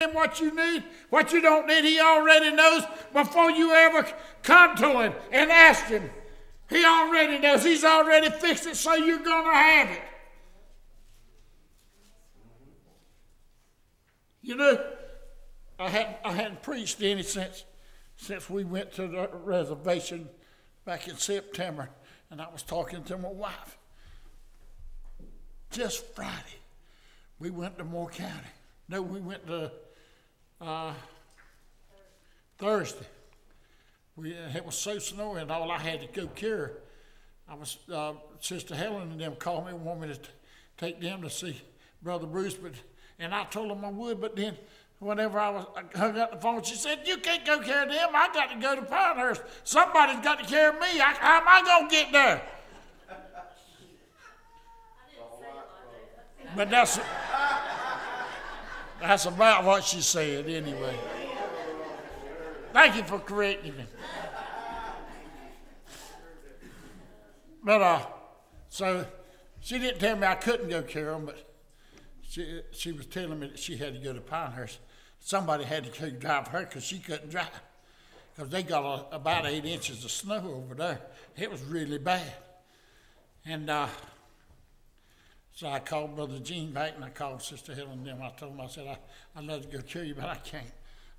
him what you need, what you don't need. He already knows before you ever come to him and ask him. He already knows. He's already fixed it, so you're going to have it. You know, I hadn't preached any since we went to the reservation back in September, and I was talking to my wife. Just Friday, we went to Moore County. No, we went to Thursday. It was so snowy and all, I had to go carry. Sister Helen and them called me and wanted me to take them to see Brother Bruce, and I told them I would, but then whenever I hung up the phone, she said, "You can't go carry them. I got to go to Pinehurst. Somebody's got to carry me. How am I going to get there?" But that's about what she said anyway. Thank you for correcting me. But so she didn't tell me I couldn't go carry them, but she was telling me that she had to go to Pinehurst. Somebody had to go drive her because she couldn't drive, because they got about 8 inches of snow over there. It was really bad. And so I called Brother Gene back, and I called Sister Helen and them. I told them, I said, I'd love to go carry you, but I can't.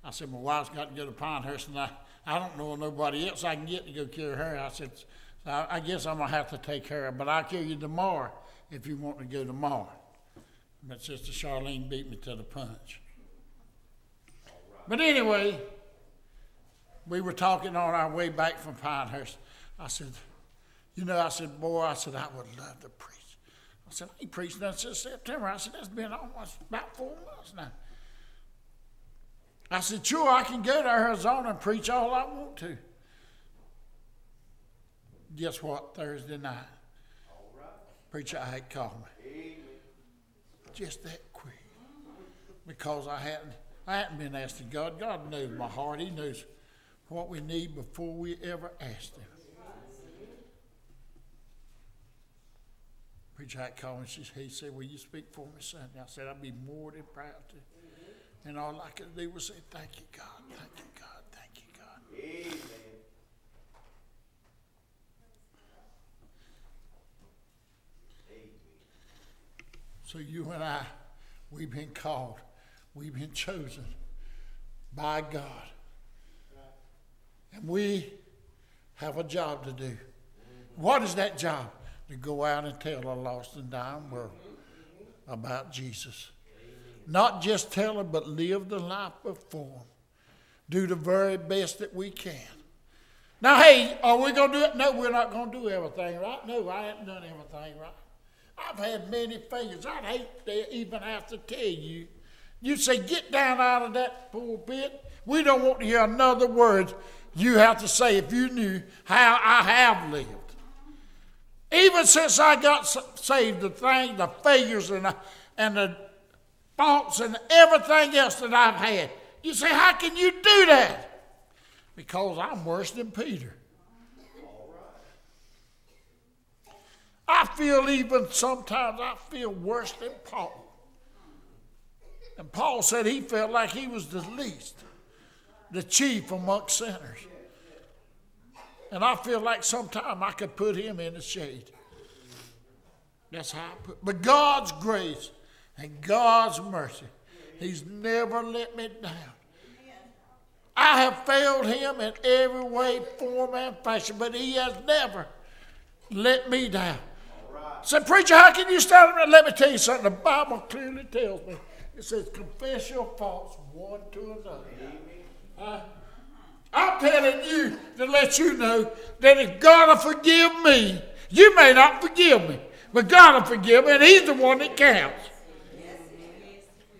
I said, my wife's got to go to Pinehurst, and I don't know nobody else I can get to go carry her. I said, I guess I'm going to have to take her, but I'll carry you tomorrow if you want to go tomorrow. But Sister Charlene beat me to the punch. But anyway, we were talking on our way back from Pinehurst. I said, boy, I would love to preach. I said, I ain't preached nothing since September. I said, that's been almost about 4 months now. I said, sure, I can go to Arizona and preach all I want to. Guess what? Thursday night, Preacher Ike called me. Amen. Just that quick. Because I hadn't been asking God. God knows my heart. He knows what we need before we ever ask him. Preacher Ike called me. He said, will you speak for me Sunday? I said, I'd be more than proud to. And all I could do was say, thank you, God, thank you, God, thank you, God. Amen. So you and I, we've been called, we've been chosen by God. And we have a job to do. What is that job? To go out and tell a lost and dying world about Jesus. Not just tell them, but live the life before them. Do the very best that we can. Now, hey, are we going to do it? No, we're not going to do everything right. No, I haven't done everything right. I've had many failures. I'd hate to even have to tell you. You say, get down out of that pulpit. We don't want to hear another word you have to say if you knew how I have lived. Even since I got saved, the failures and the faults and everything else that I've had. You say, how can you do that? Because I'm worse than Peter. I feel sometimes I feel worse than Paul. And Paul said he felt like he was the least, the chief amongst sinners. And I feel like sometimes I could put him in the shade. That's how I put. But God's grace and God's mercy, he's never let me down. I have failed him in every way, form, and fashion, but he has never let me down. Said, preacher, how can you stand up and let me tell you something? The Bible clearly tells me. It says, confess your faults one to another. I'm telling you to let you know that if God will forgive me, you may not forgive me, but God will forgive me, and he's the one that counts.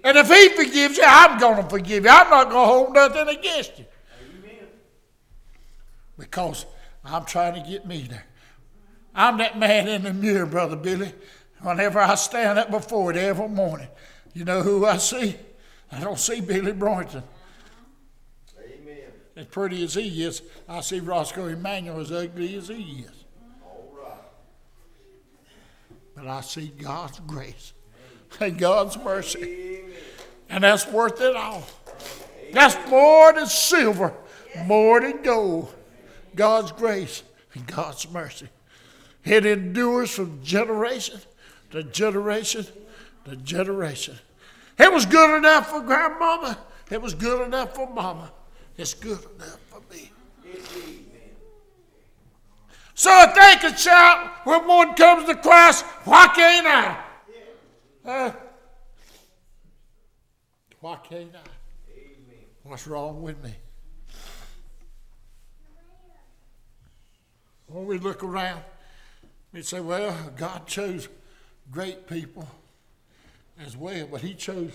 And if he forgives you, I'm going to forgive you. I'm not going to hold nothing against you. Because I'm trying to get me there. I'm that man in the mirror, Brother Billy. Whenever I stand up before it every morning, you know who I see? I don't see Billy Brunton. Amen. As pretty as he is, I see Roscoe Emmanuel as ugly as he is. All right. But I see God's grace and God's mercy. Amen. And that's worth it all. That's more than silver, more than gold. God's grace and God's mercy. It endures from generation to generation to generation. It was good enough for grandmama. It was good enough for mama. It's good enough for me. So if they can shout when one comes to Christ, why can't I? Why can't I? What's wrong with me? When we look around, we say, well, God chose great people as well, but he chose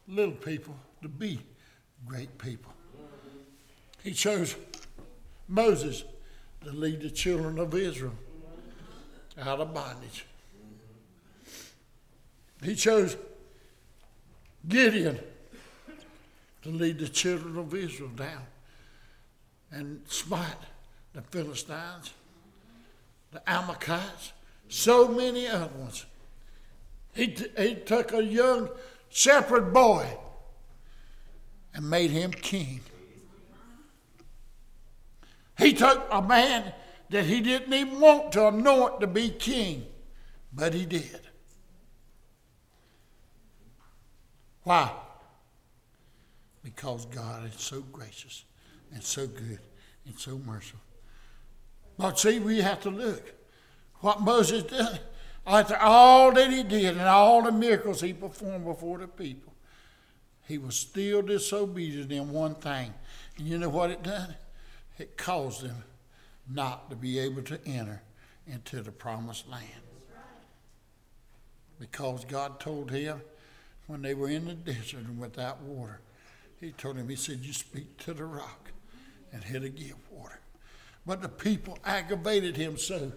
little people to be great people. He chose Moses to lead the children of Israel out of bondage. He chose Gideon to lead the children of Israel down and smite the Philistines, the Amalekites, so many other ones. He took a young shepherd boy and made him king. He took a man that he didn't even want to anoint to be king, but he did. Why? Because God is so gracious and so good and so merciful. But see, we have to look what Moses did. After all that he did and all the miracles he performed before the people, he was still disobedient in one thing. And you know what it done? It caused him not to be able to enter into the promised land. Because God told him when they were in the desert and without water, he told him, he said, you speak to the rock and it'll give water. But the people aggravated him so.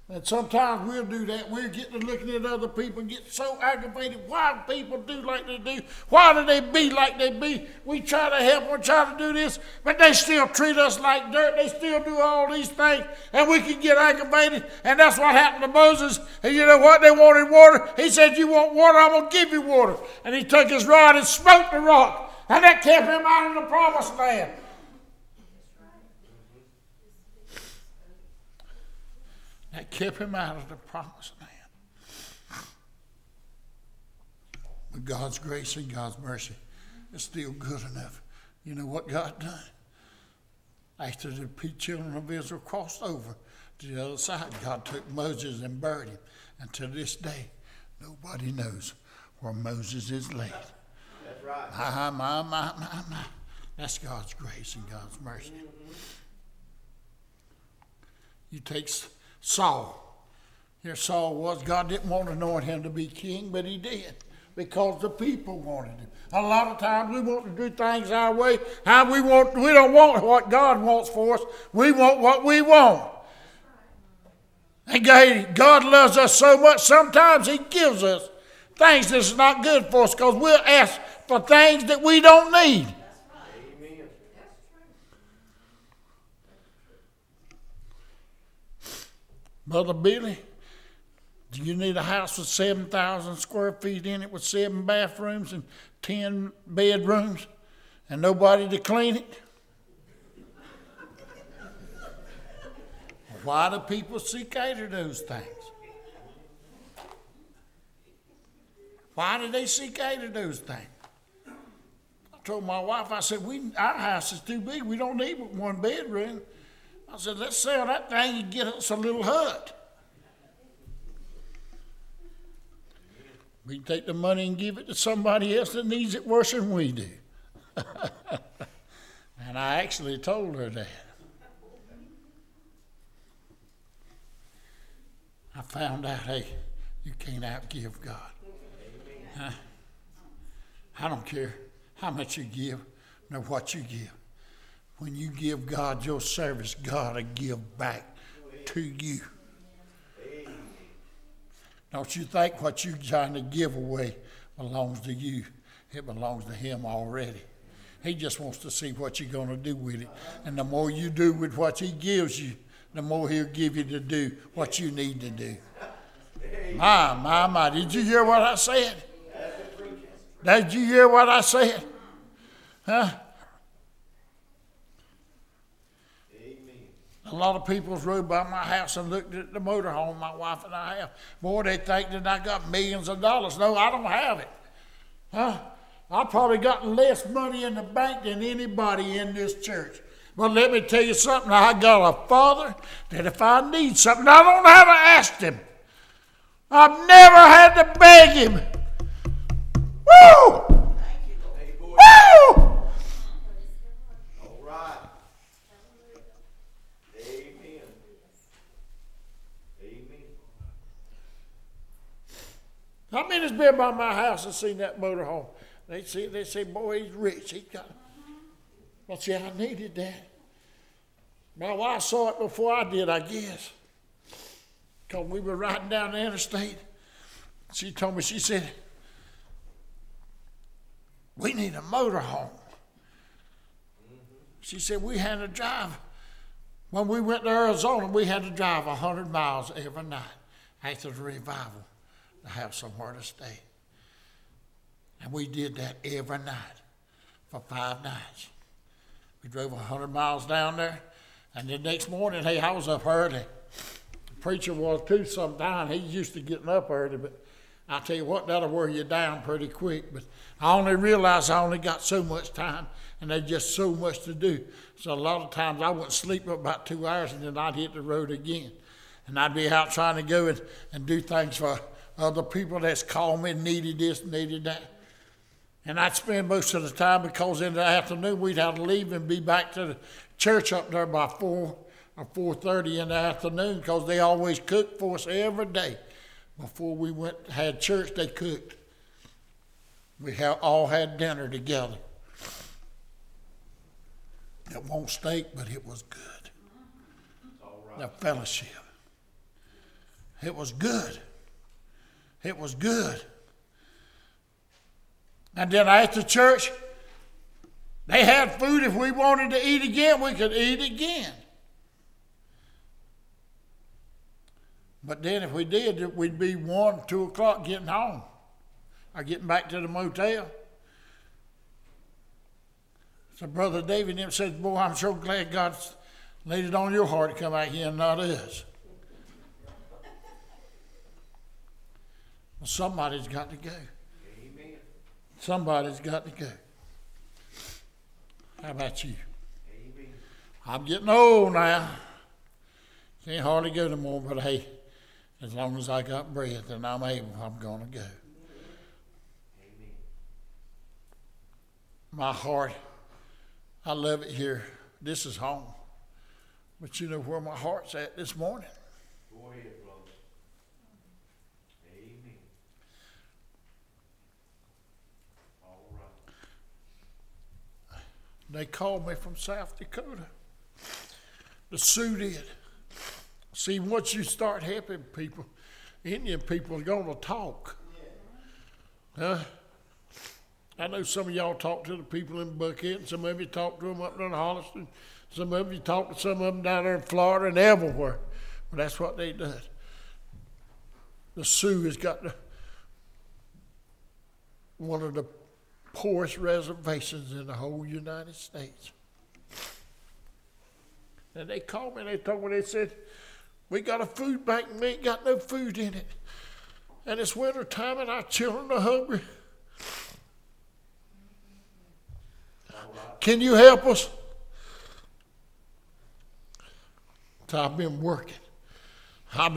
And sometimes we'll do that. We'll get to looking at other people and get so aggravated. Why do people do like they do? Why do they be like they be? We try to help them, try to do this, but they still treat us like dirt. They still do all these things, and we can get aggravated. And that's what happened to Moses. And you know what? They wanted water. He said, you want water? I'm going to give you water. And he took his rod and smote the rock. And that kept him out of the promised land. That kept him out of the promised land. But God's grace and God's mercy is still good enough. You know what God done? After the children of Israel crossed over to the other side, God took Moses and buried him. And to this day, nobody knows where Moses is laid. That's right. My. That's God's grace and God's mercy. You take Saul. Here Saul was. God didn't want to anoint him to be king, but he did because the people wanted him. A lot of times we want to do things our way. How we want. We don't want what God wants for us. We want what we want. And God loves us so much, sometimes he gives us things that's not good for us because we'll ask for things that we don't need. Brother Billy, do you need a house with 7,000 square feet in it with 7 bathrooms and 10 bedrooms and nobody to clean it? Why do people seek after those things? Why do they seek after those things? I told my wife, I said, our house is too big. We don't need 1 bedroom. I said, let's sell that thing and get us a little hut. We can take the money and give it to somebody else that needs it worse than we do. And I actually told her that. I found out, hey, you can't outgive God. Huh? I don't care how much you give, nor what you give. When you give God your service, God will give back to you. Don't you think what you're trying to give away belongs to you. It belongs to him already. He just wants to see what you're going to do with it. And the more you do with what he gives you, the more he'll give you to do what you need to do. My. Did you hear what I said? Did you hear what I said? Huh? A lot of people rode by my house and looked at the motorhome my wife and I have. Boy, they think that I got millions of dollars. No, I don't have it. Huh? I probably got less money in the bank than anybody in this church. But let me tell you something. I got a Father that if I need something, I don't have to ask him. I've never had to beg him. Woo! Woo! All right. Amen. Amen. How many has been by my house and seen that motorhome? They say, boy, he's rich. He got it. I said, I needed that. My wife saw it before I did, I guess. Because we were riding down the interstate. She told me, she said, we need a motorhome. She said, we had to drive. When we went to Arizona, we had to drive 100 miles every night after the revival to have somewhere to stay. And we did that every night for 5 nights. We drove 100 miles down there, and the next morning, hey, I was up early. The preacher was too sometimes. He's used to getting up early, but I tell you what, that'll wear you down pretty quick. But I only realized I only got so much time, and there's just so much to do. So a lot of times I wouldn't sleep up about 2 hours, and then I'd hit the road again. And I'd be out trying to go and do things for other people that's called me, needed this, needed that. And I'd spend most of the time, because in the afternoon we'd have to leave and be back to the church up there by 4 or 4:30 in the afternoon, because they always cooked for us every day. Before we had church, they cooked. We all had dinner together. It wasn't steak, but it was good. All right. The fellowship. It was good. It was good. And then after church, they had food. If we wanted to eat again, we could eat again. But then if we did, we'd be 1, 2 o'clock getting home or getting back to the motel. So Brother David and him said, boy, I'm so glad God laid it on your heart to come out here and not us. Well, somebody's got to go. Somebody's got to go. How about you? Amen. I'm getting old now. Can't hardly go no more, but hey, as long as I got breath and I'm able, I'm going to go. Amen. My heart, I love it here. This is home. But you know where my heart's at this morning? Go ahead, brother. They called me from South Dakota. The Sioux did. See, once you start helping people, Indian people are going to talk. I know some of y'all talk to the people in Buckhead, and some of you talk to them up there in Holliston. Some of you talk to some of them down there in Florida and everywhere. But that's what they do. The Sioux has got one of the poorest reservations in the whole United States. And they called me and they told me, they said, we got a food bank and we ain't got no food in it. And it's winter time and our children are hungry. Can you help us? So I've been working. I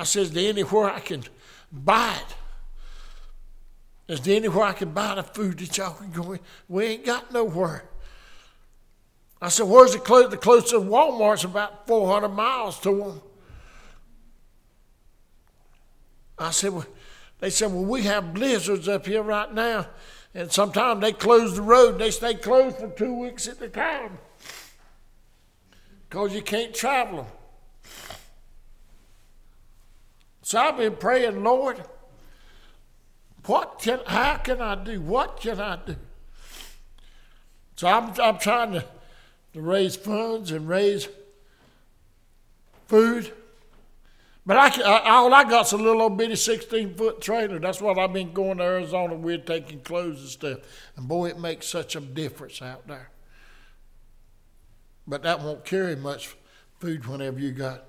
said, is there anywhere I can buy it? Is there anywhere I can buy the food that y'all can go in? We ain't got nowhere. I said, where's the closest Walmart's about 400 miles to them. I said, well, they said, well, we have blizzards up here right now. And sometimes they close the road. They stay closed for 2 weeks at a time. Because you can't travel them. So I've been praying, Lord, how can I do? What can I do? So I'm trying to raise funds and raise food. But all I got's a little old bitty 16-foot trailer. That's what I've been going to Arizona with, taking clothes and stuff. And boy, it makes such a difference out there. But that won't carry much food whenever you got